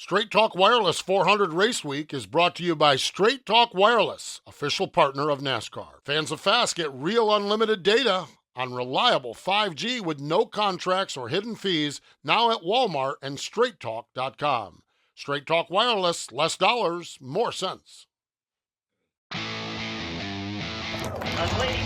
Straight Talk Wireless 400 Race Week is brought to you by Straight Talk Wireless, official partner of NASCAR. Fans of Fast get real unlimited data on reliable 5G with no contracts or hidden fees now at Walmart and straighttalk.com. Straight Talk Wireless, less dollars, more sense. Ladies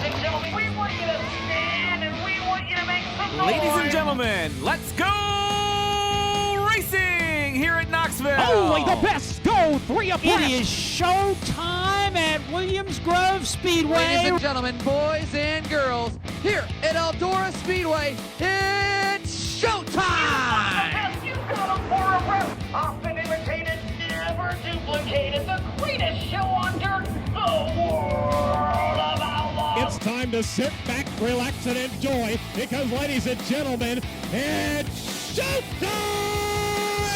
and gentlemen, we want you to stand and we want you to make some noise. Ladies and gentlemen, let's go racing here at Knoxville. Only the best go three abreast. It is show time at Williams Grove Speedway. Ladies and gentlemen, boys and girls, here at Eldora Speedway, it's showtime! You got them for a breath. Often imitated, never duplicated. The greatest show on dirt, the world of outlaws. It's time to sit back, relax, and enjoy because, ladies and gentlemen, it's showtime!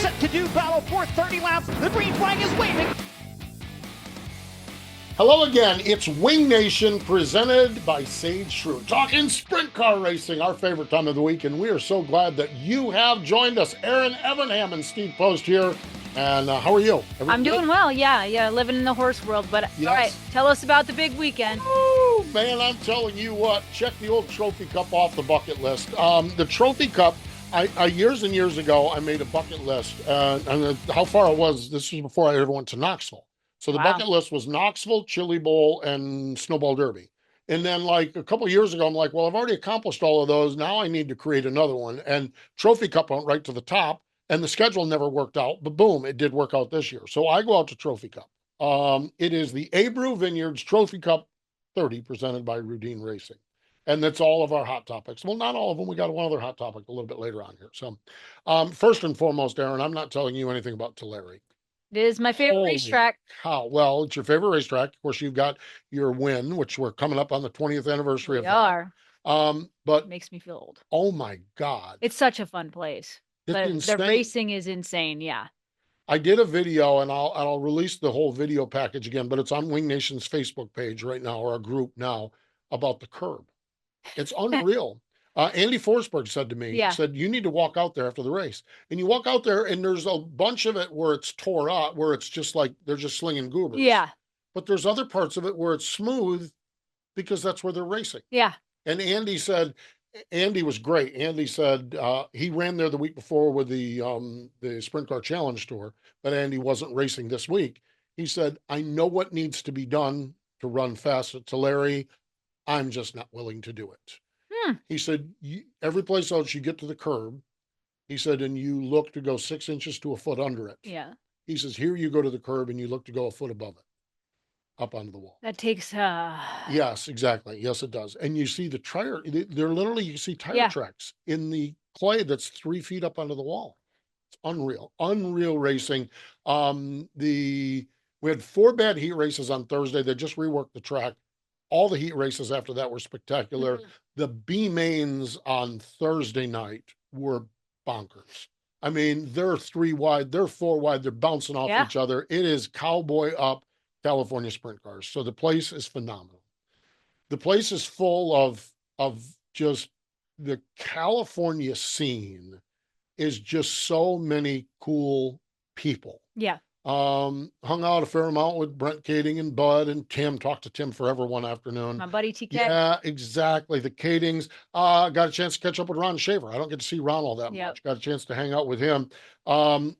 Set to do battle for 30 laps. The green flag is waving. Hello again. It's Wing Nation presented by Sage Shrewd. Talking sprint car racing, our favorite time of the week, and we are so glad that you have joined us. Erin, Evernham, and Steve Post here. And how are you? I'm doing well, yeah, living in the horse world. But Yes. all right, tell us about the big weekend. Oh, man, I'm telling you what, check the old Trophy Cup off the bucket list. The Trophy Cup, I years and years ago, I made a bucket list. And how far it was, this was before I ever went to Knoxville. So the Wow. bucket list was Knoxville, Chili Bowl, and Snowball Derby. And then like a couple of years ago, I'm like, well, I've already accomplished all of those. Now I need to create another one. And Trophy Cup went right to the top. And the schedule never worked out, but boom, it did work out this year. So I go out to Trophy Cup. It is the Abreu Vineyards Trophy Cup 30 presented by Rudine Racing. And that's all of our hot topics. Well, not all of them. We got one other hot topic a little bit later on here. So first and foremost, Erin, I'm not telling you anything about Tulare. It is my favorite Holy racetrack. cow. Well, it's your favorite racetrack. Of course, you've got your win, which we're coming up on the 20th anniversary We of. are. But It makes me feel old. oh my God. It's such a fun place. It's The insane. racing is insane. Yeah. I did a video and I'll release the whole video package again, but it's on Wing Nation's Facebook page right now, or a group now, about the curb. It's unreal. Andy Forsberg said to me, Yeah. said, you need to walk out there after the race. And you walk out there and there's a bunch of it where it's tore up, where it's just like they're just slinging goobers. Yeah. But there's other parts of it where it's smooth because that's where they're racing. Yeah. And Andy said, Andy was great. Andy said he ran there the week before with the Sprint Car Challenge Tour, but Andy wasn't racing this week. He said, I know what needs to be done to run fast at Tulare. I'm just not willing to do it. He said, every place else you get to the curb, he said, and you look to go 6 inches to a foot under it. Yeah. He says, here you go to the curb and you look to go a foot above it, up onto the wall. That takes Yes, exactly. Yes, it does. And you see the tire, they're literally, you see tire Yeah. tracks in the clay that's 3 feet up onto the wall. It's unreal racing. We had 4 bad heat races on Thursday. They just reworked the track. All the heat races after that were spectacular. Mhm. The B mains on Thursday night were bonkers. I mean, they're 3 wide, they're 4 wide, they're bouncing off Yeah. each other. It is cowboy up California sprint cars. So the place is phenomenal. The place is full of just the California scene is just so many cool people. Yeah. Hung out a fair amount with Brent Kading and Bud and Tim, talked to Tim forever one afternoon. My buddy TK. Yeah, exactly. The Kadings. Got a chance to catch up with Ron Shaver. I don't get to see Ron all that Yep. much. Got a chance to hang out with him. Gary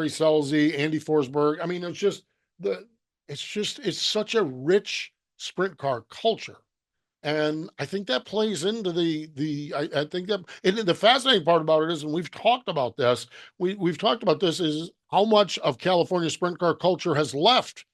Selzy, Andy Forsberg. I mean, it's such a rich sprint car culture. And I think that plays into I think that, and the fascinating part about it is, and we've talked about this, we've talked about this, is how much of California sprint car culture has left.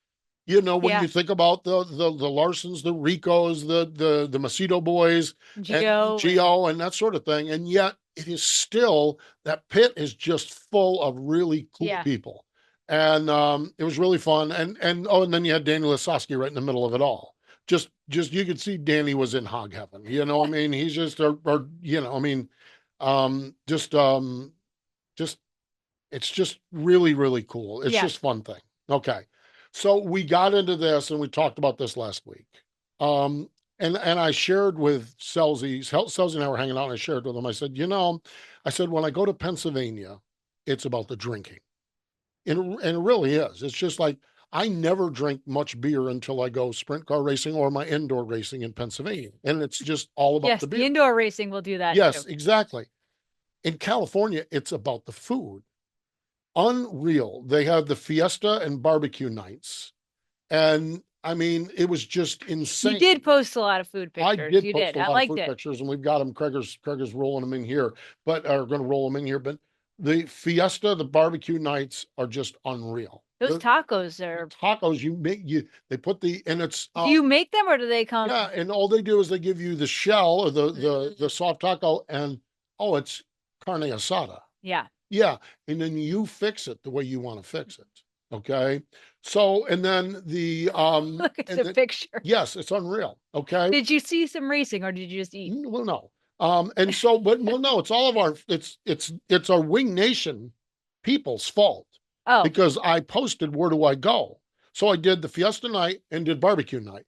You know, when Yeah. you think about the Larsons, the Ricos, the Macedo boys, and Gio and that sort of thing. And yet it is still, that pit is just full of really cool Yeah. people. And it was really fun. And then you had Danny Lasowski right in the middle of it all. Just you could see Danny was in hog heaven. You know, I mean, he's just it's just really cool. It's Yeah. just fun thing. Okay. So we got into this and we talked about this last week. And I shared with Selzy and I were hanging out and I shared with him. I said, when I go to Pennsylvania, it's about the drinking. And it really is. It's just like I never drink much beer until I go sprint car racing or my indoor racing in Pennsylvania. And it's just all about Yes, the the beer. indoor racing will do that Yes, too. exactly. In California, it's about the food. Unreal. They had the fiesta and barbecue nights. And I mean, it was just insane. You did post a lot of food I pictures. did You post did. a I lot of liked food it. pictures, and we've got them. Craigers rolling them in here, but are going to roll them in here. But the fiesta, the barbecue nights are just unreal. Those The tacos are. tacos they put and it's Do you make them or do they come? yeah, and all they do is they give you the shell or the soft taco, and oh, it's carne asada. Yeah. Yeah, and then you fix it the way you want to fix it. Okay, so and then the Look at and the then, picture. yes, it's unreal. Okay, Did you see some racing or did you just eat? well, no. And so, but well, no, it's all of our it's our Wing Nation people's fault Oh, because I posted where do I go? So I did the Fiesta night and did barbecue night.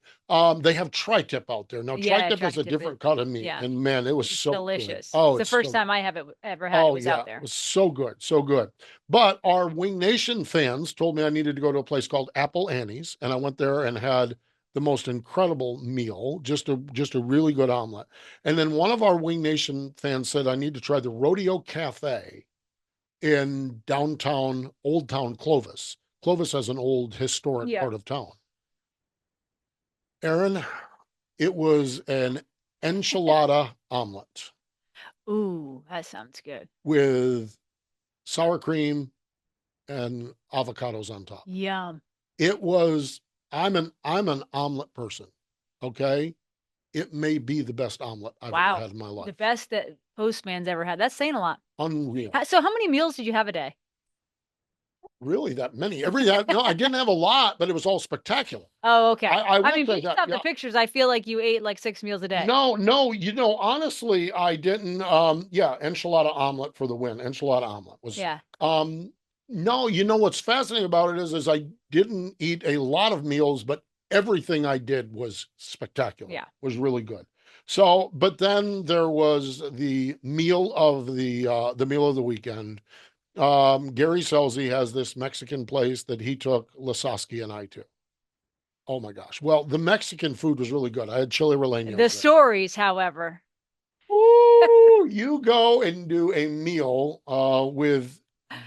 They have tri-tip out there. Now yeah. tri-tip is a tri-tip different cut of meat, yeah. and man, it was It's so good. delicious. Oh, It's the first so time I have ever had it oh was yeah, out there. it was so good, so good. But our Wing Nation fans told me I needed to go to a place called Apple Annie's, and I went there and had the most incredible meal, just a really good omelet. And then one of our Wing Nation fans said I need to try the Rodeo Cafe in downtown Old Town Clovis. Clovis has an old historic Yeah. part of town. Erin, it was an enchilada omelet Ooh, that sounds good. with sour cream and avocados on top. Yum. It was I'm an omelet person. Okay. It may be the best omelet I've ever Wow. had in my life. The best that Postman's ever had. That's saying a lot. Unreal. So how many meals did you have a day? Really that many. No, I didn't have a lot, but it was all spectacular. Oh, okay. I I will mean, say based that, off the yeah. pictures, I feel like you ate like 6 meals a day. No, honestly, I didn't. Yeah, enchilada omelet for the win. Enchilada omelet was. Yeah. No, what's fascinating about it is I didn't eat a lot of meals, but everything I did was spectacular. Yeah. Was really good. So, but then there was the meal of the meal of the weekend. Gary Selzy has this Mexican place that he took Lasowski and I to. Oh my gosh. Well, the Mexican food was really good. I had chili relleno. The there. stories, however. Ooh, you go and do a meal with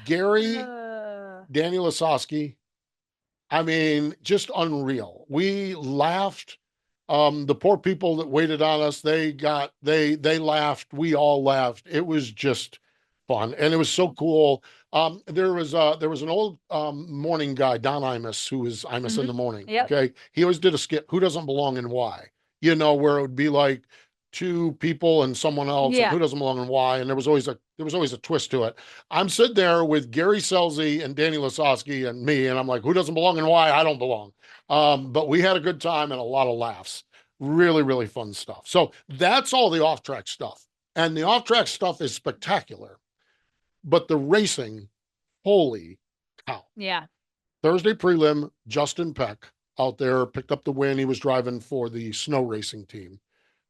Gary, Danny Lasowski. I mean, just unreal. We laughed. The poor people that waited on us, they laughed. We all laughed. It was just fun. And it was so cool. There was an old morning guy, Don Imus, who is Imus in the morning. Yep. Okay. He always did a skit, Who Doesn't Belong and Why? Where it would be like two people and someone else, and Yeah. who doesn't belong and why. And there was always a twist to it. I'm sitting there with Gary Selzy and Danny Lasowski and me, and I'm like, who doesn't belong and why? I don't belong. But we had a good time and a lot of laughs. Really, really fun stuff. So that's all the off-track stuff. And the off-track stuff is spectacular. But the racing, holy cow. Yeah. Thursday prelim, Justin Peck out there picked up the win. He was driving for the snow racing team.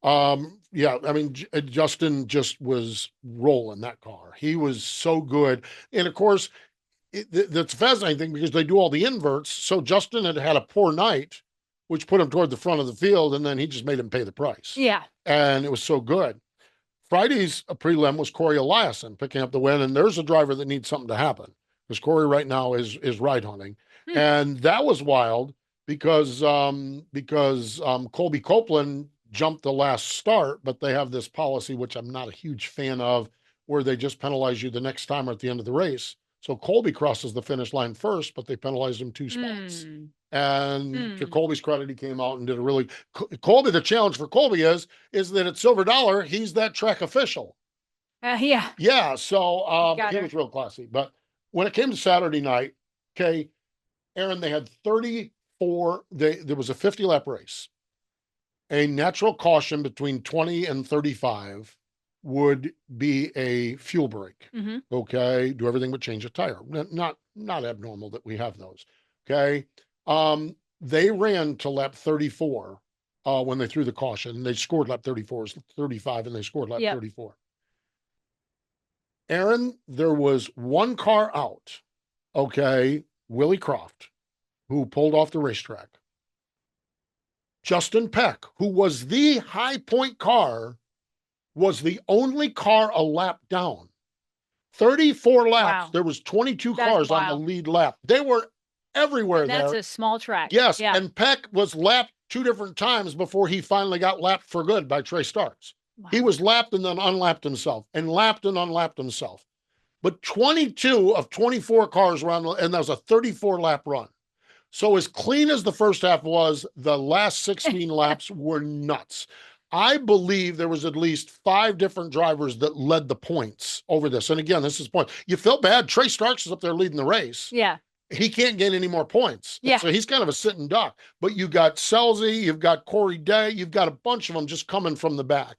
Yeah, I mean, Justin just was rolling that car. He was so good. And of course, that's fascinating thing because they do all the inverts. So Justin had a poor night, which put him toward the front of the field, and then he just made him pay the price. Yeah. And it was so good. Friday's prelim was Corey Eliason picking up the win, and there's a driver that needs something to happen because Corey right now is ride hunting, and that was wild because Colby Copeland jumped the last start, but they have this policy which I'm not a huge fan of, where they just penalize you the next time or at the end of the race. So Colby crosses the finish line first, but they penalized him 2 spots. And to Colby's credit, he came out and did a really Colby. The challenge for Colby is that at Silver Dollar, he's that track official. Yeah. Yeah. So Got he her. was real classy. But when it came to Saturday night, okay, Erin, they had 34. There was a 50-lap race. A natural caution between 20 and 35 would be a fuel break. Mhm. Okay. Do everything but change a tire. Not abnormal that we have those. Okay. They ran to lap 34 when they threw the caution. They scored lap 34, 35, and they scored lap 34. Erin, there was one car out okay, Willie Croft, who pulled off the racetrack. Justin Peck, who was the high point car, was the only car a lap down. 34 laps. Wow. There was 22 That's cars on the wild. lead lap. They were everywhere And that's there. a small track. Yes, Yeah. and Peck was lapped 2 different times before he finally got lapped for good by Trey Starks. Wow. He was lapped and then unlapped himself, and lapped and unlapped himself. But 22 of 24 cars were on, and that was a 34 lap run. So as clean as the first half was, the last 16 laps were nuts. I believe there was at least 5 different drivers that led the points over this. And again, this is point. You felt bad. Trey Starks is up there leading the race. Yeah. He can't get any more points. Yeah. So he's kind of a sitting duck. But you got Selzy, you've got Corey Day, you've got a bunch of them just coming from the back.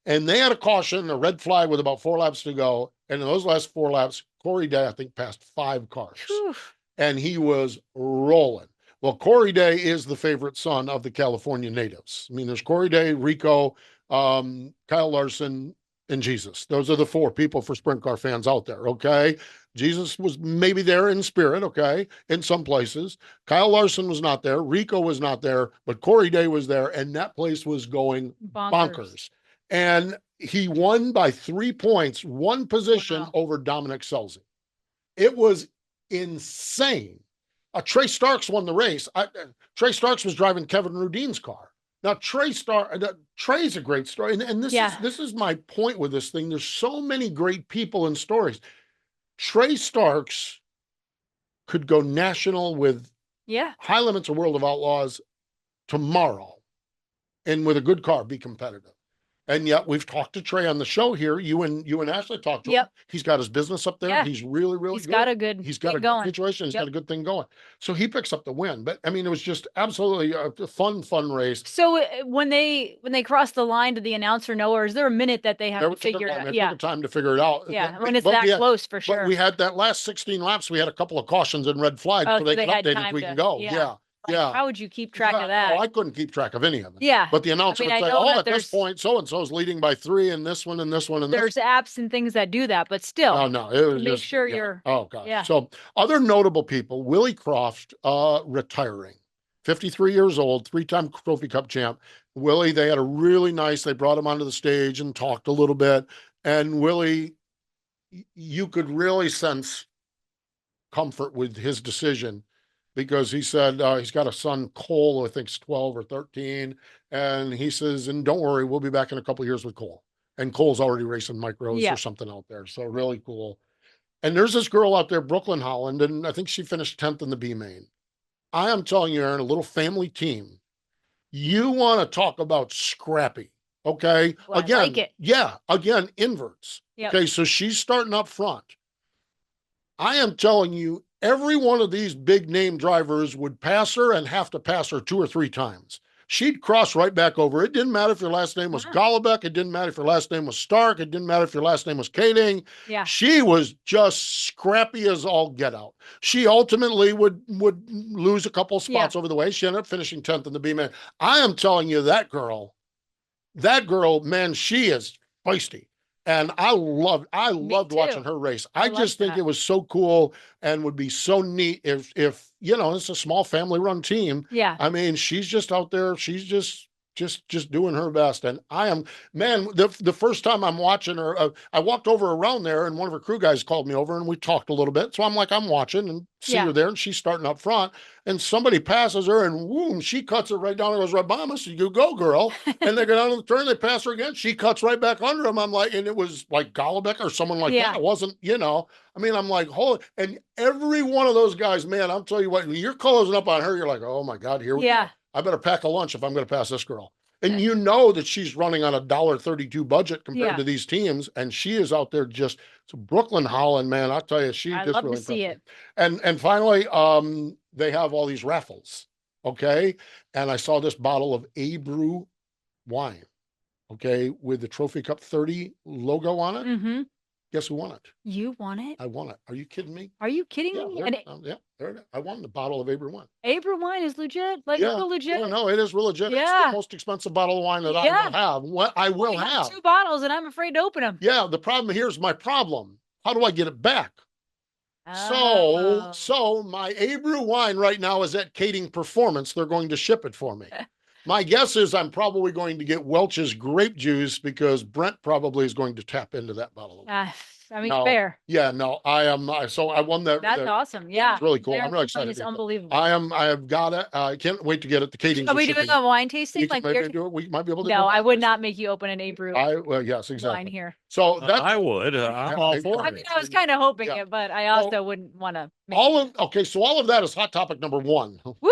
And they had a caution, a red flag with about 4 laps to go. And in those last 4 laps, Corey Day, I think, passed 5 cars. Whew. And he was rolling. Well, Corey Day is the favorite son of the California natives. I mean, there's Corey Day, Rico, Kyle Larson, and Jesus. Those are the 4 people for sprint car fans out there, okay? Jesus was maybe there in spirit, okay, in some places. Kyle Larson was not there. Rico was not there, but Corey Day was there, and that place was going bonkers. And he won by 3 points, 1 position over Dominic Selzy. It was insane. Trey Starks won the race. Trey Starks was driving Kevin Rudin's car. Now, Trey's a great story. And this is my point with this thing. There's so many great people and stories. Trey Starks could go national with High Limits or World of Outlaws tomorrow, and with a good car, be competitive. And yet we've talked to Trey on the show here. You and Ashley talked to him. He's got his business up there. Yeah. He's really, really He's good. got a good He's got a going. situation. He's got a good thing going. So he picks up the win. But I mean, it was just absolutely a fun race. So when they cross the line, did the announcer know, or is there a minute that they have to figure it out? They took the time to figure it out. Yeah, when it's that close, for sure. But we had that last 16 laps. We had a couple of cautions and red flags, so they could update as we can go. Yeah. How would you keep track of that? Oh, I couldn't keep track of any of it. Yeah. But the announcer would say, at this point, so-and-so is leading by 3, and this one, and this one, and this one. There's apps and things that do that, but still. Oh, no. It was make just, sure you're. Oh, gosh. Yeah. So other notable people, Willie Croft, retiring. 53 years old, 3-time Trophy Cup champ. Willie, they had a really nice, they brought him onto the stage and talked a little bit. And Willie, you could really sense comfort with his decision, because he said he's got a son, Cole, I think is 12 or 13. And he says, and don't worry, we'll be back in a couple of years with Cole. And Cole's already racing micros or something out there. So really cool. And there's this girl out there, Brooklyn Holland, and I think she finished 10th in the B main. I am telling you, Erin, a little family team. You want to talk about scrappy, okay? Well, again, I like it. Yeah, again, inverts. Yep. Okay, so she's starting up front. I am telling you, every one of these big name drivers would pass her and have to pass her 2 or 3 times. She'd cross right back over. It didn't matter if your last name was Golubeck. It didn't matter if your last name was Stark. It didn't matter if your last name was Kading. Yeah. She was just scrappy as all get out. She ultimately would lose a couple of spots over the way. She ended up finishing 10th in the B-Man. I am telling you, that girl, man, she is feisty. And I loved watching her race. I just think it was so cool and would be so neat if it's a small family run team. Yeah. I mean, she's just out there. She's just doing her best. And I am, man, the first time I'm watching her, I walked over around there and one of her crew guys called me over and we talked a little bit. So I'm watching and see her there, and she's starting up front, and somebody passes her and boom, she cuts it right down and goes right by me. So you go, girl. And they go down to the turn, they pass her again. She cuts right back under him. I'm like, and it was like Golubeck or someone like that. It wasn't, I mean, I'm like, holy, and every one of those guys, man, I'll tell you what, when you're closing up on her, you're like, oh my God, here we go. I better pack a lunch if I'm going to pass this girl. And you know that she's running on a $1.32 budget compared to these teams. And she is out there so Brooklyn Holland, man, I'll tell you, I love to see it. And finally, they have all these raffles. Okay. And I saw this bottle of Abreu wine. Okay. With the Trophy Cup 30 logo on it. Mm-hmm. Guess who won it? You won it? I won it. Are you kidding me? Are you kidding me? There it is. I won the bottle of Abreu wine. Abreu wine is legit? Like, real legit? Yeah, no, it is real legit. It's the most expensive bottle of wine that I will have. What I will have. 2 bottles and I'm afraid to open them. Yeah, the problem here's my problem. How do I get it back? Oh. So my Abreu wine right now is at Kading Performance. They're going to ship it for me. My guess is I'm probably going to get Welch's grape juice because Brent probably is going to tap into that bottle. I mean, No, fair. yeah, no, I am. So I won that. That's awesome. Yeah. It's really cool. Their I'm really wine excited. is to get that. unbelievable. I have got it. I can't wait to get it. The Kading's Are are we doing shipping. a wine tasting? You can Like maybe do it. We might be able to. do no, a I wine would tasting. not make you open an Abreu Well, yes, wine exactly. here. So that's I would. I'm all for I mean, it. I was kind of hoping Yeah. it, but I also wouldn't want to make So all of that is hot topic number one. Woo!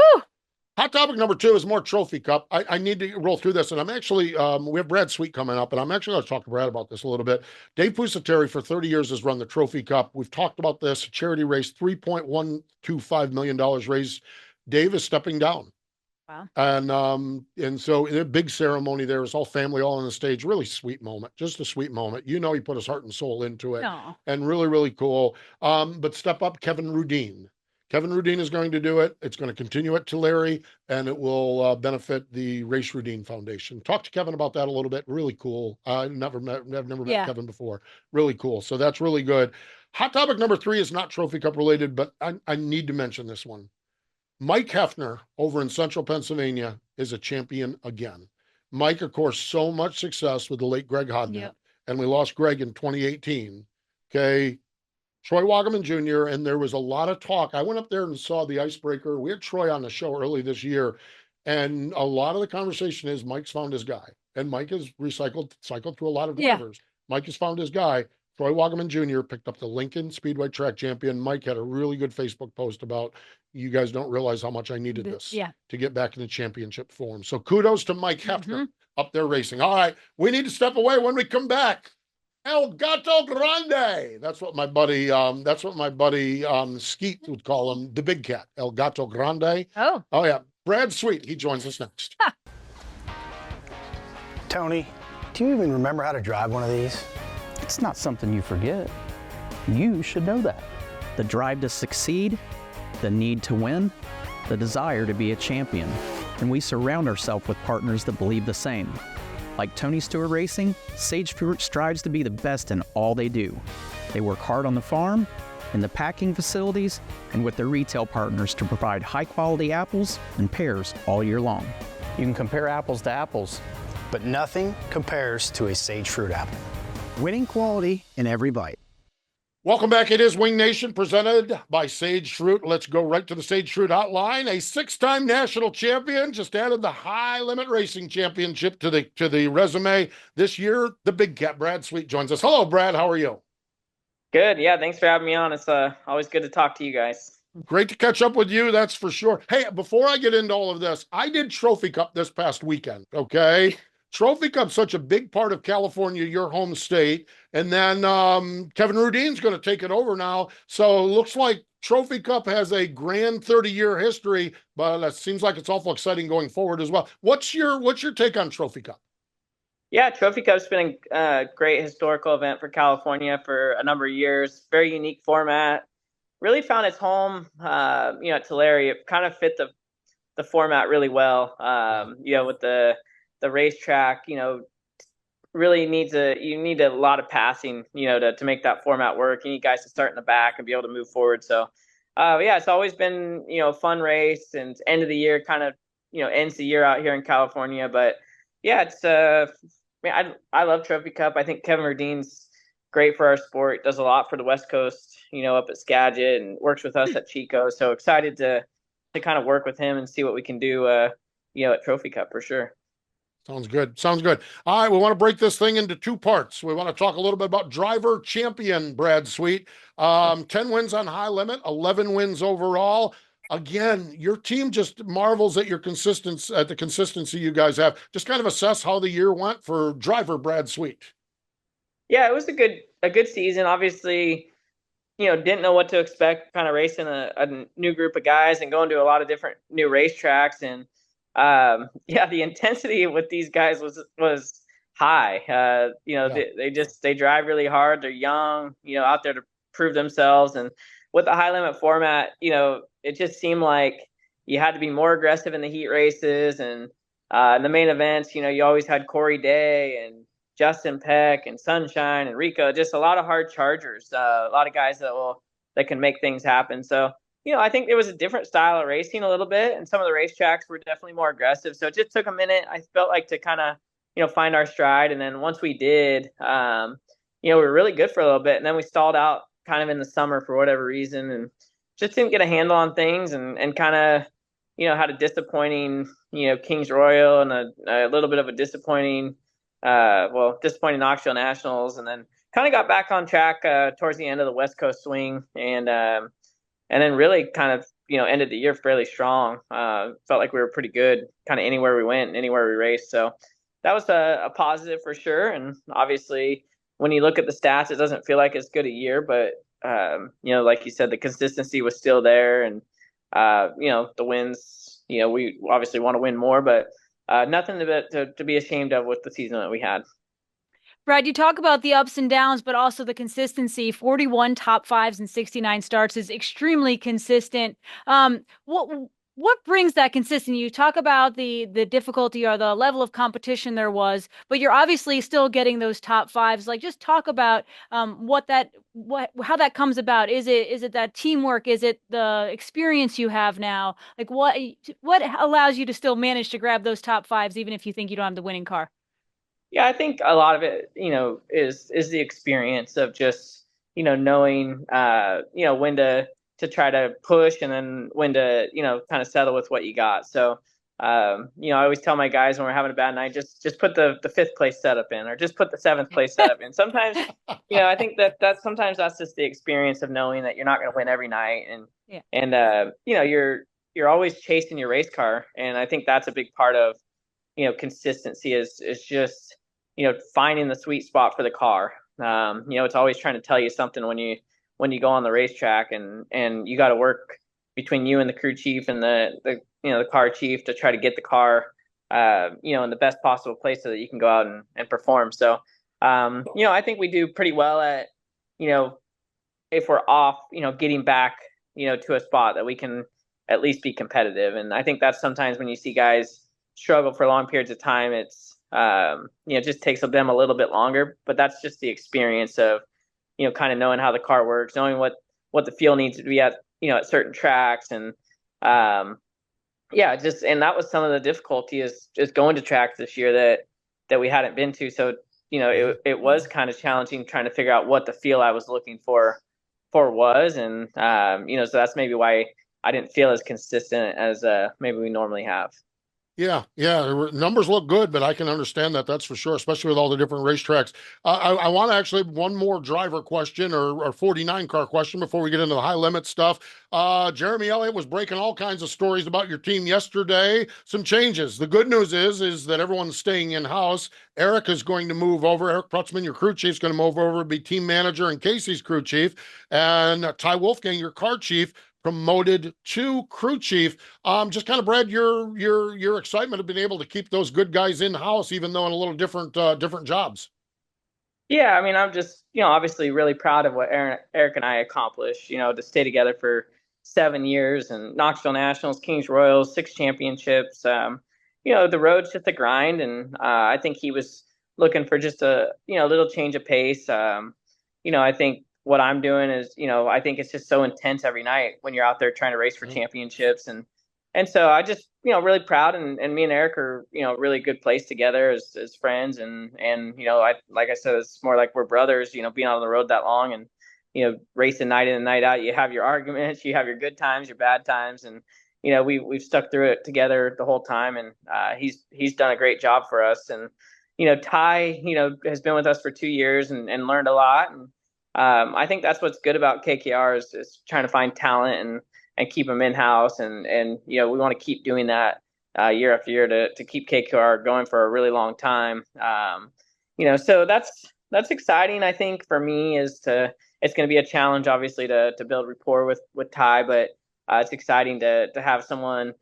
Hot topic number two is more Trophy Cup. I need to roll through this, and I'm actually we have Brad Sweet coming up, and I'm actually going to talk to Brad about this a little bit. Dave Pusateri for 30 years has run the Trophy Cup. We've talked about this charity race, $3.125 million raised. Dave is stepping down. Wow. And so in a big ceremony there, it's all family, all on the stage. Really sweet moment, just a sweet moment. You know, he put his heart and soul into it, No. and really, really cool. But step up, Kevin Rudine. Kevin Rudine is going to do it. It's going to continue at Tulare, and it will benefit the Race Rudine Foundation. Talk to Kevin about that a little bit. Really cool. I've never met Kevin before. Really cool. So that's really good. Hot topic number three is not Trophy Cup related, but I need to mention this one. Mike Hefner over in Central Pennsylvania is a champion again. Mike, of course, so much success with the late Greg Hodnett, and we lost Greg in 2018. Okay. Troy Wagaman Jr., and there was a lot of talk. I went up there and saw the icebreaker. We had Troy on the show early this year, and a lot of the conversation is Mike's found his guy, and Mike has cycled through a lot of drivers. Mike has found his guy. Troy Wagaman Jr. picked up the Lincoln Speedway track champion. Mike had a really good Facebook post about, you guys don't realize how much I needed this to get back in the championship form. So kudos to Mike Hefner up there racing. All right, we need to step away. When we come back, El Gato Grande. That's what my buddy Skeet would call him, the big cat. El Gato Grande. Oh yeah. Brad Sweet, he joins us next. Tony, do you even remember how to drive one of these? It's not something you forget. You should know that. The drive to succeed, the need to win, the desire to be a champion. And we surround ourselves with partners that believe the same. Like Tony Stewart Racing, Sage Fruit strives to be the best in all they do. They work hard on the farm, in the packing facilities, and with their retail partners to provide high-quality apples and pears all year long. You can compare apples to apples, but nothing compares to a Sage Fruit apple. Winning quality in every bite. Welcome back. It is Wing Nation presented by Sage Fruit. Let's go right to the Sage Fruit hotline. A 6-time national champion just added the High Limit Racing Championship to the resume this year. The big cat Brad Sweet joins us. Hello, Brad. How are you? Good. Yeah. Thanks for having me on. It's always good to talk to you guys. Great to catch up with you. That's for sure. Hey, before I get into all of this, I did Trophy Cup this past weekend. Okay. Trophy Cup's such a big part of California, your home state. And then Kevin Rudine's going to take it over now. So it looks like Trophy Cup has a grand 30-year history, but it seems like it's awful exciting going forward as well. What's your take on Trophy Cup? Yeah, Trophy Cup's been a great historical event for California for a number of years. Very unique format. Really found its home, at Tulare. It kind of fit the format really well. With the racetrack, really you need a lot of passing, to make that format work. You need guys to start in the back and be able to move forward. So, it's always been, a fun race, and end of the year kind of, ends the year out here in California. But yeah, it's, I love Trophy Cup. I think Kevin Rudine's great for our sport. Does a lot for the West Coast, up at Skagit, and works with us at Chico. So excited to kind of work with him and see what we can do, at Trophy Cup for sure. Sounds good. All right, we want to break this thing into two parts. We want to talk a little bit about driver champion Brad Sweet. 10 wins on High Limit, 11 wins overall. Again, your team just marvels at the consistency you guys have. Just kind of assess how the year went for driver Brad Sweet. Yeah, it was a good season. Obviously, didn't know what to expect, kind of racing a new group of guys and going to a lot of different new racetracks. And the intensity with these guys was high. They drive really hard. They're young, out there to prove themselves. And with the high limit format, it just seemed like you had to be more aggressive in the heat races, and in the main events, you always had Corey Day and Justin Peck and Sunshine and Rico, just a lot of hard chargers, a lot of guys that will that can make things happen. So, I think it was a different style of racing a little bit, and some of the racetracks were definitely more aggressive. So it just took a minute. I felt like to kind of, find our stride. And then once we did, we were really good for a little bit. And then we stalled out kind of in the summer for whatever reason and just didn't get a handle on things and kind of, had a disappointing, Kings Royal and a little bit of a disappointing, disappointing Knoxville Nationals. And then kind of got back on track towards the end of the West Coast swing. And then really kind of, ended the year fairly strong. Felt like we were pretty good kind of anywhere we went and anywhere we raced. So that was a positive for sure. And obviously, when you look at the stats, it doesn't feel like as good a year. But, like you said, the consistency was still there. And, the wins, we obviously want to win more. But nothing to be ashamed of with the season that we had. Brad, you talk about the ups and downs, but also the consistency. 41 top fives and 69 starts is extremely consistent. What brings that consistency? You talk about the difficulty or the level of competition there was, but you're obviously still getting those top fives. Like, just talk about how that comes about. Is it that teamwork? Is it the experience you have now? Like, what allows you to still manage to grab those top fives even if you think you don't have the winning car? Yeah, I think a lot of it, is the experience of just, knowing, when to try to push and then when to, kind of settle with what you got. So, I always tell my guys when we're having a bad night, just put the fifth place setup in, or just put the seventh place setup in. Sometimes, I think that's sometimes that's just the experience of knowing that you're not going to win every night, and you're always chasing your race car, and I think that's a big part of, consistency is just, finding the sweet spot for the car. It's always trying to tell you something when you go on the racetrack, and you got to work between you and the crew chief and the car chief to try to get the car, in the best possible place so that you can go out and perform. So, I think we do pretty well at, if we're off, getting back, to a spot that we can at least be competitive. And I think that's sometimes when you see guys struggle for long periods of time, it's, it just takes them a little bit longer, but that's just the experience of, kind of knowing how the car works, knowing what the field needs to be at, at certain tracks. And, and that was some of the difficulty is just going to tracks this year that we hadn't been to. So, it was kind of challenging trying to figure out what the feel I was looking for was. And, so that's maybe why I didn't feel as consistent as, maybe we normally have. Yeah, numbers look good, but I can understand that. That's for sure, especially with all the different racetracks. I want to actually one more driver question or 49 car question before we get into the high limit stuff. Jeremy Elliott was breaking all kinds of stories about your team yesterday. Some changes. The good news is that everyone's staying in house. Eric is going to move over. Eric Prutzman, your crew chief, is going to move over, be team manager, and Casey's crew chief, and Ty Wolfgang, your car chief, promoted to crew chief. Just kind of, Brad, your excitement of being able to keep those good guys in house, even though in a little different jobs. Yeah, I mean, I'm just, obviously really proud of what Eric and I accomplished, to stay together for 7 years and Knoxville Nationals, Kings Royals, 6 championships. The road's just a grind. And I think he was looking for just a, little change of pace. I think what I'm doing is, I think it's just so intense every night when you're out there trying to race for championships. And so I just, really proud, and me and Eric are, really good place together as friends. And, like I said, it's more like we're brothers, being on the road that long and, racing night in and night out. You have your arguments, you have your good times, your bad times. And, we've stuck through it together the whole time. And he's done a great job for us. And, Ty, has been with us for 2 years and learned a lot. And, I think that's what's good about KKR is trying to find talent and keep them in house. And we want to keep doing that year after year to keep KKR going for a really long time. So that's exciting. I think for me it's going to be a challenge, obviously, to build rapport with Ty, but it's exciting to have someone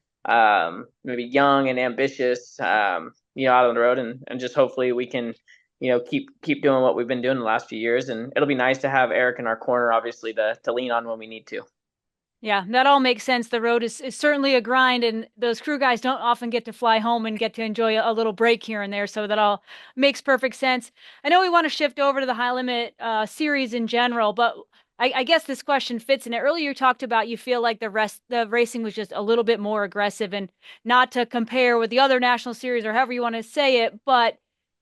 maybe young and ambitious, out on the road, and just hopefully we can, keep doing what we've been doing the last few years. And it'll be nice to have Eric in our corner, obviously, to lean on when we need to. Yeah, that all makes sense. The road is certainly a grind, and those crew guys don't often get to fly home and get to enjoy a little break here and there. So that all makes perfect sense. I know we want to shift over to the high limit series in general, but I guess this question fits in it. Earlier you talked about you feel like the racing was just a little bit more aggressive, and not to compare with the other national series or however you want to say it, but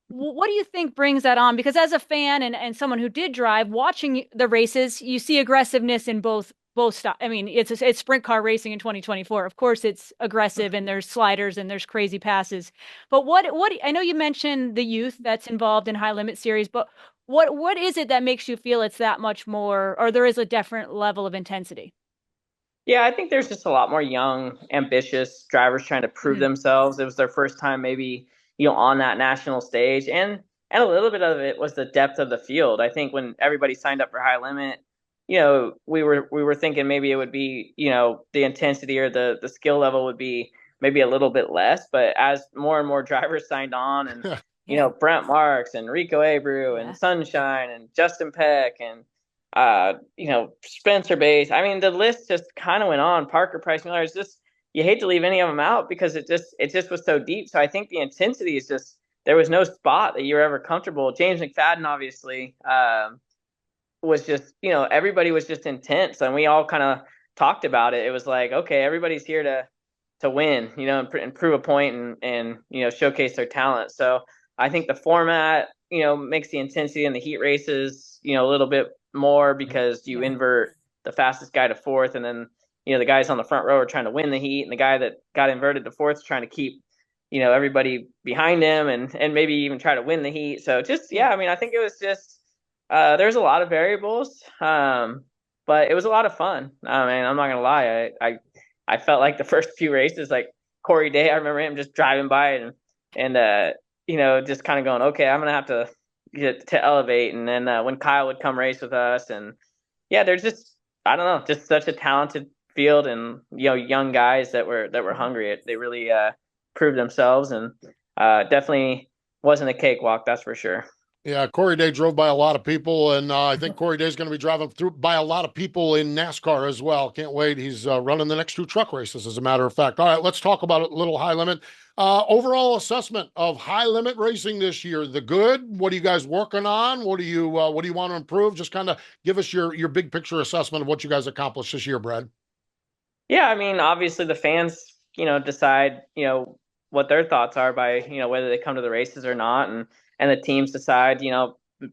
what do you think brings that on? Because as a fan and someone who did drive, watching the races, you see aggressiveness in both stuff. I mean, it's sprint car racing in 2024. Of course, it's aggressive and there's sliders and there's crazy passes. But what I know you mentioned the youth that's involved in high limit series, but what is it that makes you feel it's that much more, or there is a different level of intensity? Yeah, I think there's just a lot more young, ambitious drivers trying to prove Mhm. themselves. It was their first time maybe, on that national stage. And a little bit of it was the depth of the field. I think when everybody signed up for high limit, we were thinking maybe it would be, the intensity or the skill level would be maybe a little bit less. But as more and more drivers signed on, and Yeah. Brent Marks and Rico Abreu and Yeah. Sunshine and Justin Peck and Spencer Bass. I mean, the list just kind of went on. Parker Price Miller is just, you hate to leave any of them out because it just was so deep. So I think the intensity is just, there was no spot that you were ever comfortable. James McFadden obviously was just, everybody was just intense, and we all kind of talked about it. It was like, okay, everybody's here to win, and prove a point, and showcase their talent. So I think the format, makes the intensity in the heat races, a little bit more, because you Yeah. invert the fastest guy to fourth, and then the guys on the front row are trying to win the heat, and the guy that got inverted to fourth is trying to keep everybody behind him, and maybe even try to win the heat. So just, yeah, I mean, I think it was just there's a lot of variables, but it was a lot of fun. I mean, I'm not gonna lie, I felt like the first few races, like Corey Day, I remember him just driving by, and just kind of going, okay, I'm gonna have to get to elevate. And then when Kyle would come race with us, and yeah, there's just, I don't know, just such a talented field, and young guys that were hungry. They really proved themselves, and definitely wasn't a cakewalk, that's for sure. Yeah, Corey Day drove by a lot of people, and I think Corey Day is going to be driving through by a lot of people in NASCAR as well. Can't wait. He's running the next two truck races, as a matter of fact. All right, let's talk about a little high limit. Overall assessment of high limit racing this year. The good. What are you guys working on? What do you want to improve? Just kind of give us your big picture assessment of what you guys accomplished this year, Brad. Yeah, I mean, obviously the fans, decide, what their thoughts are by, whether they come to the races or not, and the teams decide,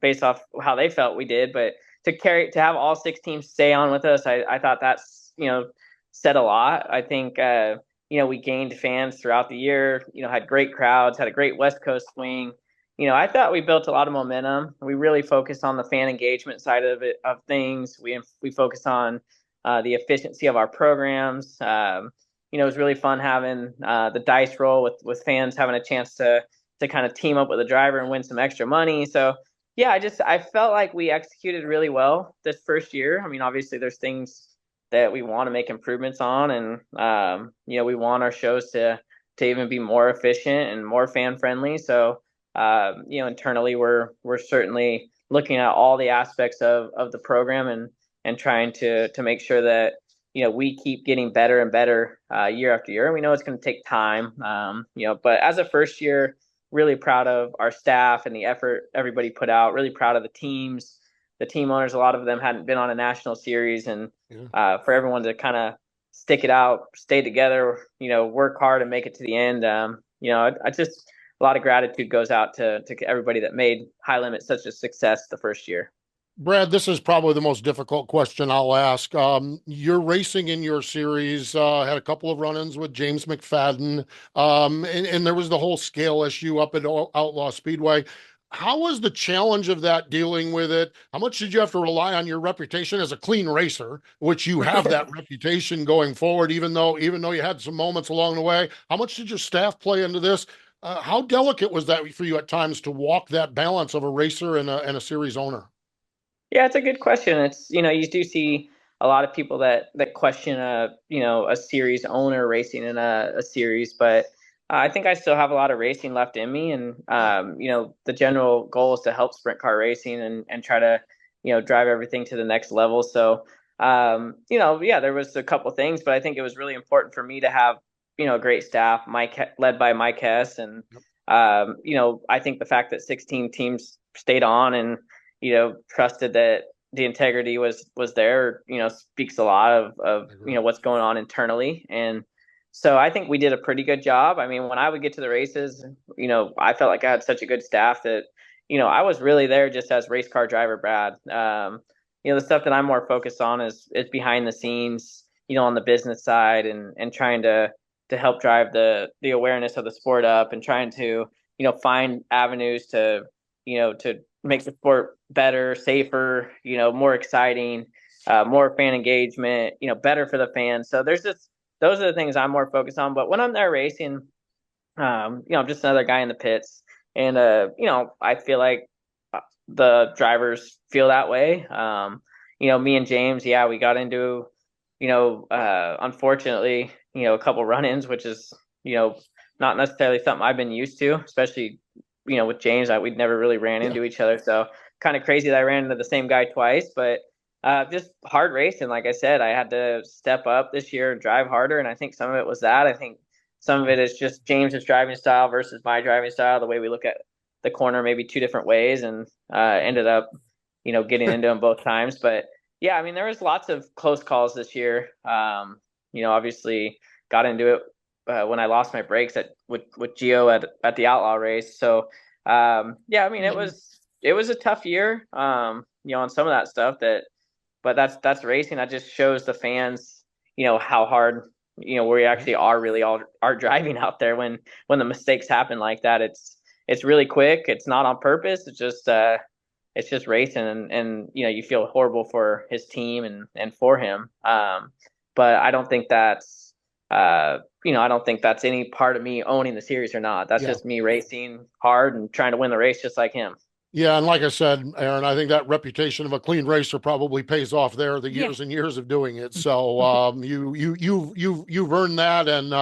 based off how they felt we did. But to have all six teams stay on with us, I thought that's, said a lot. I think we gained fans throughout the year, had great crowds, had a great West Coast swing. I thought we built a lot of momentum. We really focused on the fan engagement side of things. We focused on the efficiency of our programs. It was really fun having the dice roll with fans having a chance to kind of team up with a driver and win some extra money. So yeah, I felt like we executed really well this first year. I mean, obviously there's things that we want to make improvements on, and we want our shows to even be more efficient and more fan friendly. So internally we're certainly looking at all the aspects of the program, and trying to make sure that we keep getting better and better year after year. And we know it's going to take time, but as a first year, really proud of our staff and the effort everybody put out. Really proud of the teams, the team owners. A lot of them hadn't been on a national series, and Yeah. for everyone to kind of stick it out, stay together, work hard and make it to the end. I just, a lot of gratitude goes out to everybody that made high limit such a success the first year. Brad, this is probably the most difficult question I'll ask. You're racing in your series, had a couple of run-ins with James McFadden, and there was the whole scale issue up at Outlaw Speedway. How was the challenge of that, dealing with it? How much did you have to rely on your reputation as a clean racer, which you have that reputation going forward, even though you had some moments along the way? How much did your staff play into this? How delicate was that for you at times to walk that balance of a racer and a series owner? Yeah, it's a good question. It's, you do see a lot of people that question a series owner racing in a series, but I think I still have a lot of racing left in me, and the general goal is to help sprint car racing, and try to drive everything to the next level. So yeah, there was a couple things, but I think it was really important for me to have a great staff, led by Mike Hess, and I think the fact that 16 teams stayed on, and trusted that the integrity was there, speaks a lot of what's going on internally. And so I think we did a pretty good job. I mean, when I would get to the races, I felt like I had such a good staff that, I was really there just as race car driver Brad. The stuff that I'm more focused on is behind the scenes, on the business side, and trying to help drive the awareness of the sport up, and trying to, find avenues to make the sport better, safer, more exciting, more fan engagement, better for the fans. So those are the things I'm more focused on. But when I'm there racing, I'm just another guy in the pits. And, I feel like the drivers feel that way. Me and James, yeah, we got into, unfortunately, a couple run-ins, which is, not necessarily something I've been used to, especially, with James, we'd never really ran into each other. So kind of crazy that I ran into the same guy twice, but just hard racing. Like I said, I had to step up this year and drive harder. And I think some of it was that. I think some of it is just James's driving style versus my driving style, the way we look at the corner, maybe two different ways, and ended up, getting into them both times. But yeah, I mean, there was lots of close calls this year. Obviously got into it when I lost my brakes with Gio at the Outlaw race. So yeah, I mean, it was a tough year, on some of that stuff but that's racing. That just shows the fans, how hard, we actually are really all are driving out there when the mistakes happen like that. It's really quick. It's not on purpose. It's just racing, and you feel horrible for his team and for him. But I don't think that's I don't think that's any part of me owning the series or not. That's just me racing hard and trying to win the race just like him. Yeah, and like I said, Erin, I think that reputation of a clean racer probably pays off there, the years and years of doing it. So you've earned that, and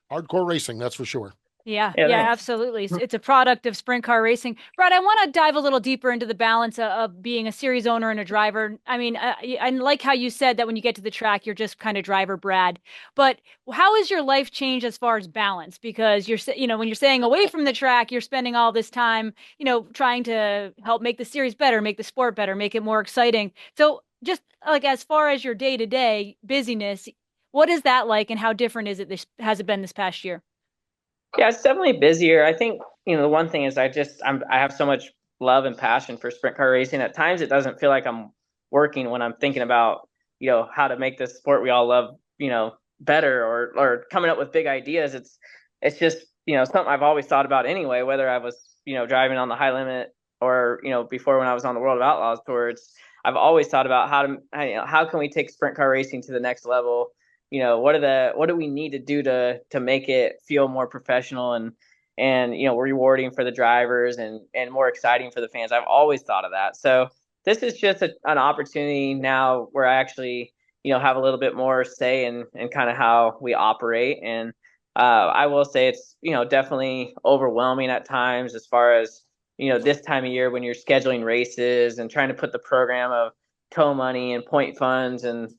hardcore racing, that's for sure. Yeah, absolutely. It's a product of sprint car racing. Brad, I want to dive a little deeper into the balance of being a series owner and a driver. I mean, I like how you said that when you get to the track, you're just kind of driver Brad. But how has your life changed as far as balance? Because when you're staying away from the track, you're spending all this time, trying to help make the series better, make the sport better, make it more exciting. So just like as far as your day-to-day busyness, what is that like, and how different has it been this past year? Yeah, it's definitely busier. I think, the one thing is I have so much love and passion for sprint car racing. At times it doesn't feel like I'm working when I'm thinking about, how to make this sport we all love, better, or coming up with big ideas. It's just, something I've always thought about anyway, whether I was, driving on the high limit or, before when I was on the World of Outlaws tour. I've always thought about how can we take sprint car racing to the next level? What do we need to do to make it feel more professional and rewarding for the drivers and more exciting for the fans. I've always thought of that. So this is just an opportunity now where I actually, have a little bit more say in kind of how we operate. And I will say it's, definitely overwhelming at times as far as, this time of year when you're scheduling races and trying to put the program of tow money and point funds and,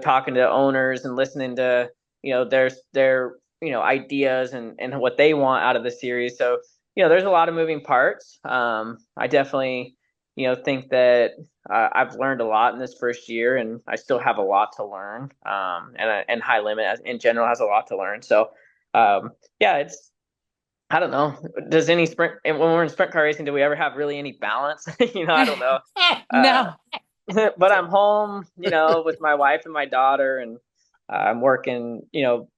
talking to owners and listening to, their ideas and what they want out of the series. So, there's a lot of moving parts. I definitely, think that I've learned a lot in this first year, and I still have a lot to learn. And High Limit in general has a lot to learn. So, yeah, I don't know. Does any sprint, and when we're in sprint car racing, do we ever have really any balance? I don't know. No. But I'm home, with my wife and my daughter, and I'm working,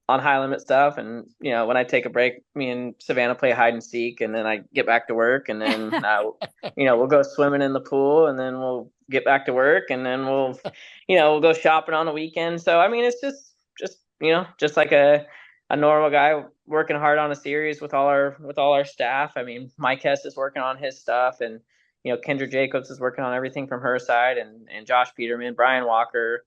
on high limit stuff. And, when I take a break, me and Savannah play hide and seek, and then I get back to work, and then, we'll go swimming in the pool, and then we'll get back to work, and then we'll go shopping on the weekend. So, I mean, it's just, just like a normal guy working hard on a series with all our staff. I mean, Mike Hess is working on his stuff, and, Kendra Jacobs is working on everything from her side, and Josh Peterman, Brian Walker,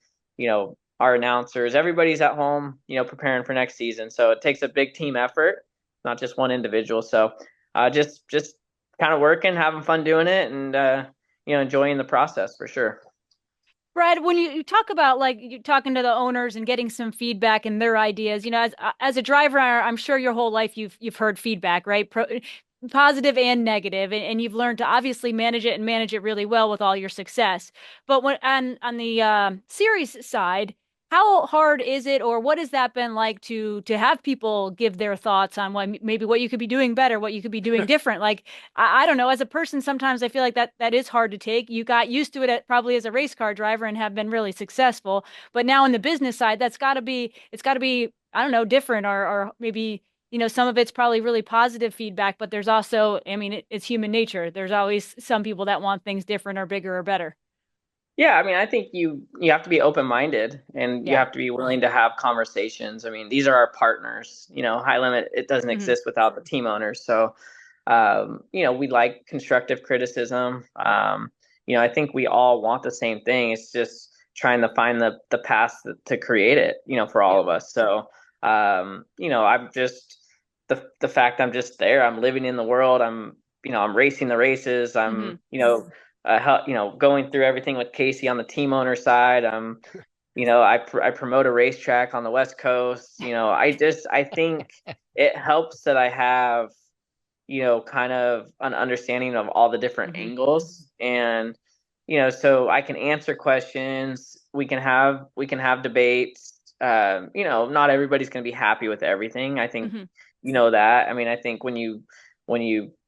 our announcers, everybody's at home, preparing for next season. So it takes a big team effort, not just one individual. So just kind of working, having fun doing it, and, enjoying the process for sure. Brad, when you talk about like you talking to the owners and getting some feedback and their ideas, as a driver, I'm sure your whole life you've heard feedback, right? positive and negative, and you've learned to obviously manage it and manage it really well with all your success. But when on the series side, how hard is it, or what has that been like to have people give their thoughts on what maybe what you could be doing better, what you could be doing different? Like I don't know, as a person, sometimes I feel like that is hard to take. You got used to it probably as a race car driver and have been really successful, but now in the business side, it's got to be I don't know different, or maybe some of it's probably really positive feedback, but there's also, I mean, it's human nature. There's always some people that want things different or bigger or better. Yeah, I mean, I think you have to be open-minded and you Yeah. have to be willing to have conversations. I mean, these are our partners. High limit, it doesn't Hmm. exist without the team owners. So, we like constructive criticism. I think we all want the same thing. It's just trying to find the path to create it, for all Yeah. of us. So, I'm just the fact I'm just there. I'm living in the world. I'm racing the races. Hmm. Going through everything with Casey on the team owner side. I promote a racetrack on the West Coast. I think it helps that I have, kind of an understanding of all the different Hmm. angles, and so I can answer questions. We can have debates. Not everybody's going to be happy with everything. I think Hmm. that. I mean, I think when you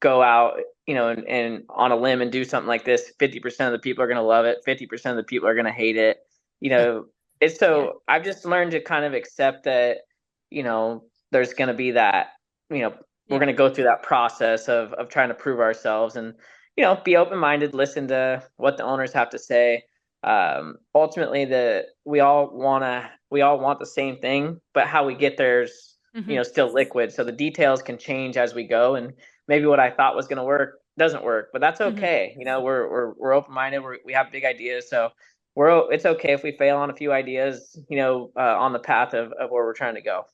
go out, and on a limb and do something like this, 50% of the people are going to love it. 50% of the people are going to hate it. You know, it's Yeah. so I've just learned to kind of accept that, there's going to be that, we're Yeah. going to go through that process of trying to prove ourselves, and, be open-minded, listen to what the owners have to say. Ultimately, we all want the same thing, but how we get there's, Hmm. still liquid. So the details can change as we go, and maybe what I thought was going to work doesn't work, but that's Hmm. okay. We're open-minded. We have big ideas, so it's okay if we fail on a few ideas, on the path of where we're trying to go.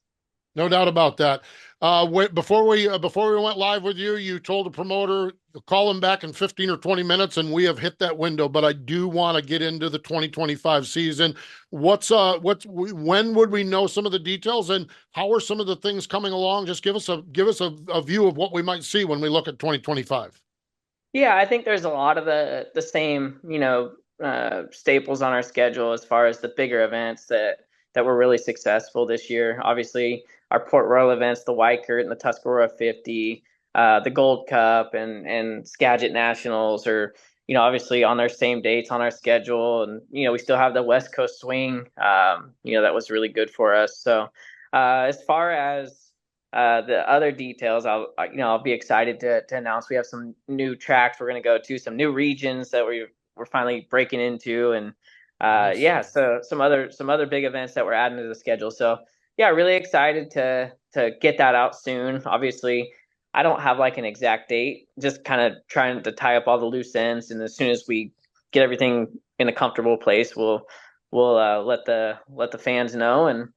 No doubt about that. Before we went live with you, you told the promoter to call him back in 15 or 20 minutes, and we have hit that window. But I do want to get into the 2025 season. When would we know some of the details, and how are some of the things coming along? Just give us a view of what we might see when we look at 2025. Yeah, I think there's a lot of the same, staples on our schedule as far as the bigger events that were really successful this year. Obviously, our Port Royal events, the Wykert and the Tuscarora 50, the Gold Cup and Skagit Nationals are, obviously on their same dates on our schedule, and we still have the West Coast Swing, that was really good for us. So, as far as the other details, I'll be excited to announce. We have some new tracks we're going to go to, some new regions that we're finally breaking into, and Nice. yeah, so some other big events that we're adding to the schedule. So yeah, really excited to get that out soon. Obviously, I don't have like an exact date, just kind of trying to tie up all the loose ends, and as soon as we get everything in a comfortable place, we'll let the fans know, and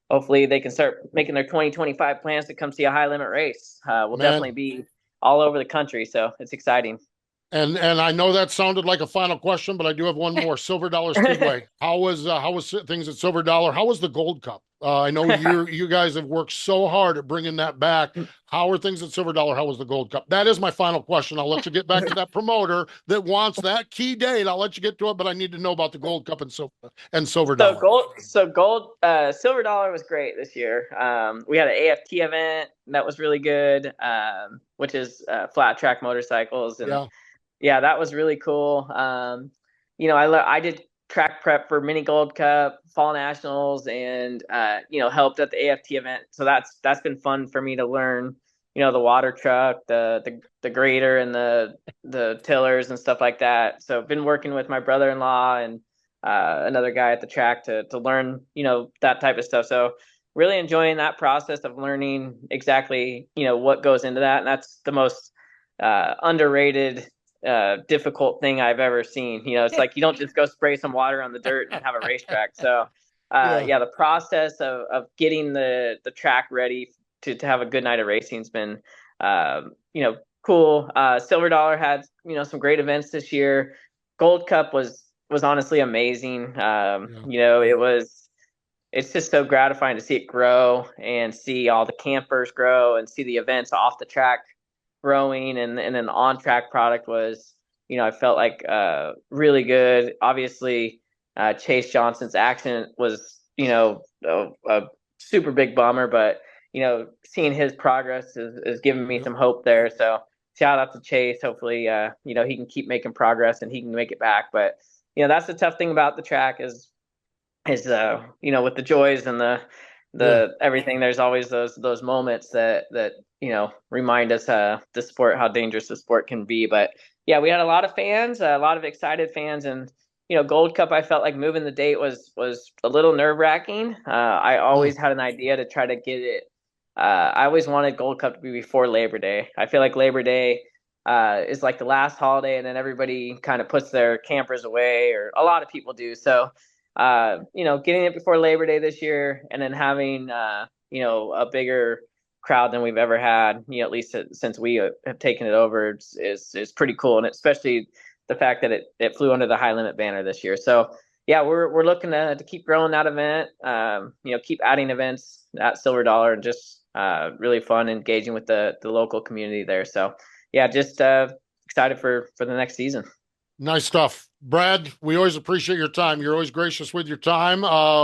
hopefully they can start making their 2025 plans to come see a high limit race. We'll definitely Man, be all over the country, so it's exciting. and I know that sounded like a final question, but I do have one more. Silver Dollar Speedway. How was things at Silver Dollar? How was the Gold Cup? I know you guys have worked so hard at bringing that back. How are things at Silver Dollar? How was the Gold Cup? That is my final question. I'll let you get back to that promoter that wants that key date. I'll let you get to it, but I need to know about the Gold Cup and Silver So Dollar. silver dollar was great this year. We had an AFT event that was really good, which is flat track motorcycles, and Yeah. yeah, that was really cool. I did track prep for Mini Gold Cup, Fall Nationals, and helped at the AFT event. So that's been fun for me to learn. The water truck, the grader, and the tillers and stuff like that. So I've been working with my brother-in-law and another guy at the track to learn that type of stuff. So really enjoying that process of learning exactly what goes into that, and that's the most underrated difficult thing I've ever seen. It's like you don't just go spray some water on the dirt and have a racetrack. So, Yeah. yeah, the process of getting the track ready to have a good night of racing has been, cool. Silver Dollar had some great events this year. Gold Cup was honestly amazing. Yeah. It's just so gratifying to see it grow and see all the campers grow and see the events off the track growing, and then the on track product was, I felt like really good. Obviously, Chase Johnson's accident was, a super big bummer, but seeing his progress is giving me some hope there. So shout out to Chase. Hopefully, he can keep making progress and he can make it back. But that's the tough thing about the track is with the joys and the everything. There's always those moments that remind us the sport, how dangerous the sport can be. But yeah, we had a lot of fans, a lot of excited fans, and Gold Cup, I felt like moving the date was a little nerve-wracking. I always had an idea to try to get it. I always wanted Gold Cup to be before Labor Day. I feel like Labor Day is like the last holiday, and then everybody kind of puts their campers away, or a lot of people do. So, getting it before Labor Day this year, and then having a bigger crowd than we've ever had, at least since we have taken it over, is pretty cool, and especially the fact that it flew under the high limit banner this year. So yeah, we're looking to keep growing that event, keep adding events at Silver Dollar, and just really fun engaging with the local community there. So yeah, just excited for the next season. Nice stuff. Brad, we always appreciate your time. You're always gracious with your time.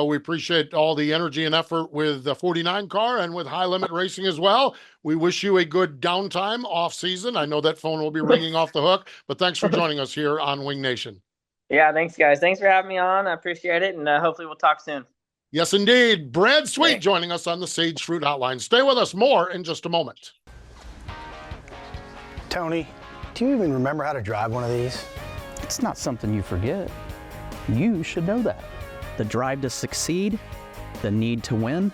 We appreciate all the energy and effort with the 49 car and with high limit racing as well. We wish you a good downtime off season. I know that phone will be ringing off the hook, but thanks for joining us here on Wing Nation. Yeah, thanks guys. Thanks for having me on. I appreciate it. And hopefully we'll talk soon. Yes, indeed. Brad Sweet joining us on the Sage Fruit Hotline. Stay with us, more in just a moment. Tony, do you even remember how to drive one of these? It's not something you forget. You should know that. The drive to succeed, the need to win,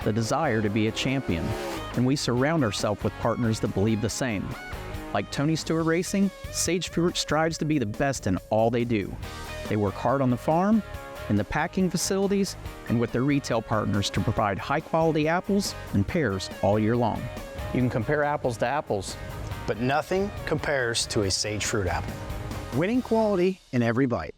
the desire to be a champion. And we surround ourselves with partners that believe the same. Like Tony Stewart Racing, Sage Fruit strives to be the best in all they do. They work hard on the farm, in the packing facilities, and with their retail partners to provide high-quality apples and pears all year long. You can compare apples to apples, but nothing compares to a Sage Fruit apple. Winning quality in every bite.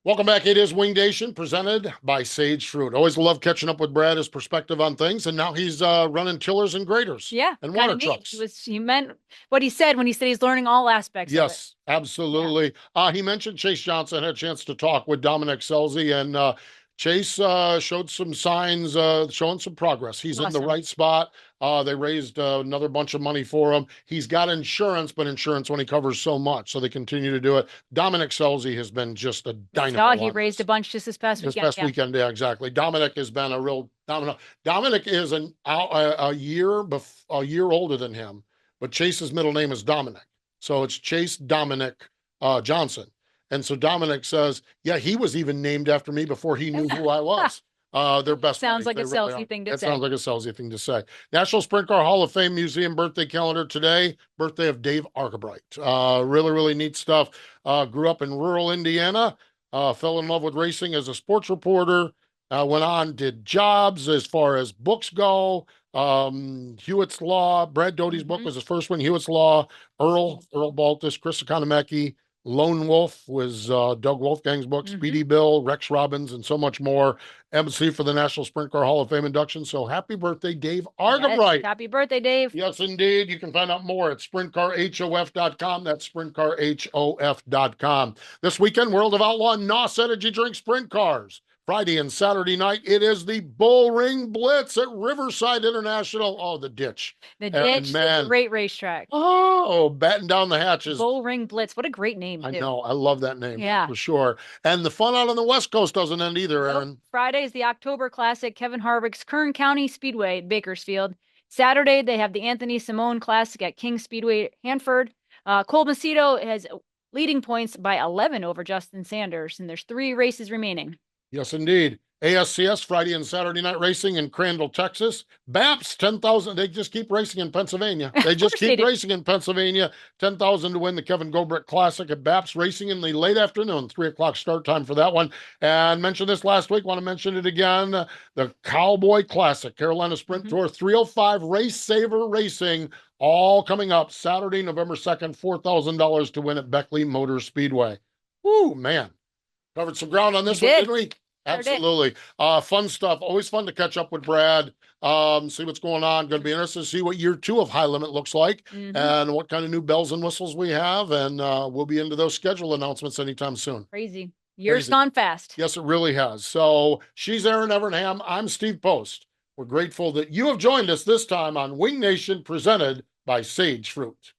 Welcome back. It is Wing Nation, presented by Sage Fruit. Always love catching up with Brad, his perspective on things, and now he's running tillers and graders. Yeah, and water trucks. He meant what he said when he said he's learning all aspects. Yes, absolutely. Yeah. He mentioned Chase Johnson. Had a chance to talk with Dominic Selzy, and Chase showed some signs, showing some progress. He's in the right spot. They raised another bunch of money for him. He's got insurance, but insurance only covers so much, so they continue to do it. Dominic Selzy has been just a dynamo. He raised a bunch just this past weekend. Yeah, exactly. Dominic has been a real domino. Dominic is a year older than him, but Chase's middle name is Dominic, so it's Chase Dominic Johnson. And so Dominic says, yeah, he was even named after me before he knew who I was. They're best. Sounds like a Selzy thing to say. Sounds like a Selzy thing to say. National Sprint Car Hall of Fame Museum birthday calendar today. Birthday of Dave Argabright. Really, really neat stuff. Grew up in rural Indiana. Fell in love with racing as a sports reporter. Went on, did jobs as far as books go. Hewitt's Law. Brad Doty's book was his first one. Hewitt's Law. Earl Baltus, Chris Economecki. Lone Wolf was Doug Wolfgang's book, Speedy Bill, Rex Robbins, and so much more. MC for the National Sprint Car Hall of Fame induction. So happy birthday, Dave Argabright. Yes, happy birthday, Dave. Yes, indeed. You can find out more at sprintcarhof.com. That's sprintcarhof.com. This weekend, World of Outlaw NOS Energy Drink Sprint Cars. Friday and Saturday night, it is the Bull Ring Blitz at Riverside International. Oh, the ditch. The ditch, man. Great racetrack. Oh, batten down the hatches. Bull Ring Blitz. What a great name, too. I know. I love that name. Yeah. For sure. And the fun out on the West Coast doesn't end either, Erin. Friday is the October Classic, Kevin Harvick's Kern County Speedway at Bakersfield. Saturday, they have the Anthony Simone Classic at King Speedway, Hanford. Cole Macedo has leading points by 11 over Justin Sanders, and there's 3 races remaining. Yes, indeed. ASCS Friday and Saturday night racing in Crandall, Texas. BAPS 10,000. They just keep racing in Pennsylvania. They just keep racing in Pennsylvania. 10,000 to win the Kevin Gobrick Classic at BAPS racing in the late afternoon. 3:00 start time for that one. And mentioned this last week. Want to mention it again. The Cowboy Classic, Carolina Sprint Tour 305 Race Saver Racing. All coming up Saturday, November 2nd. $4,000 to win at Beckley Motor Speedway. Woo, man. Covered some ground on this one, didn't we? Absolutely. Fun stuff. Always fun to catch up with Brad. See what's going on. Going to be interested to see what year 2 of High Limit looks like and what kind of new bells and whistles we have. And we'll be into those schedule announcements anytime soon. Crazy. Year's gone fast. Yes, it really has. So she's Erin Evernham. I'm Steve Post. We're grateful that you have joined us this time on Wing Nation, presented by Sage Fruit.